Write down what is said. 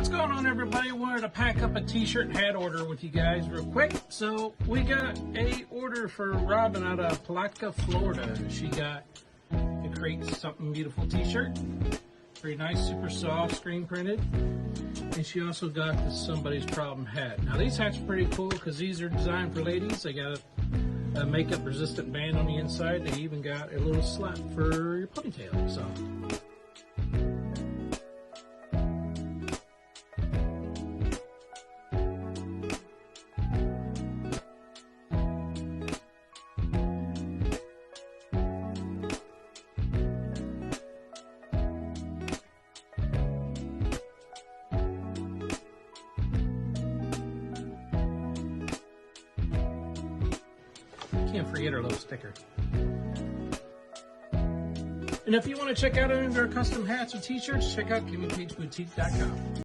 What's going on, everybody? Wanted to pack up a t-shirt and hat order with you guys real quick. So we got a order for Robin out of Palatka, Florida. She got to create something beautiful t-shirt. Very nice, super soft, screen printed. And she also got the Somebody's Problem hat. Now these hats are pretty cool because these are designed for ladies. They got a makeup resistant band on the inside. They even got a little slat for your ponytail. So can't forget our little sticker. And if you want to check out any of our custom hats or t-shirts, check out KimmyPageBoutique.com.